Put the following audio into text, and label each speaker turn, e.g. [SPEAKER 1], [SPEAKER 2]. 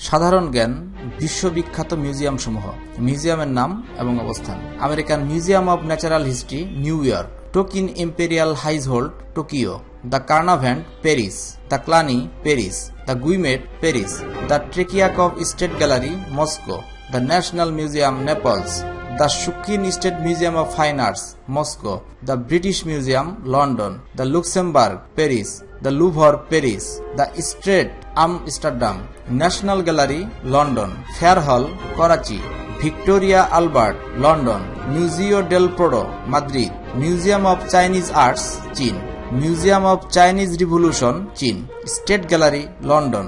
[SPEAKER 1] সাধারণ জ্ঞান, বিশ্ববিখ্যাত মিউজিয়াম সমূহ, মিউজিয়ামের নাম এবং অবস্থান। American museum of natural history, New York. টোকিন imperial household, Tokyo. The Carnavalet, Paris. The Cluny, Paris. The Guimet, Paris. The Tretyakov state gallery, Moscow. The national museum, Naples. The Shukin State Museum of Fine Arts, Moscow. The British Museum, London. The Luxembourg, Paris. The Louvre, Paris. The Strait, Amsterdam. National Gallery, London. Fair Hall, Karachi. Victoria Albert, London. Museo del Prado, Madrid. Museum of Chinese Arts, Chin. Museum of Chinese Revolution, Chin. State Gallery, London.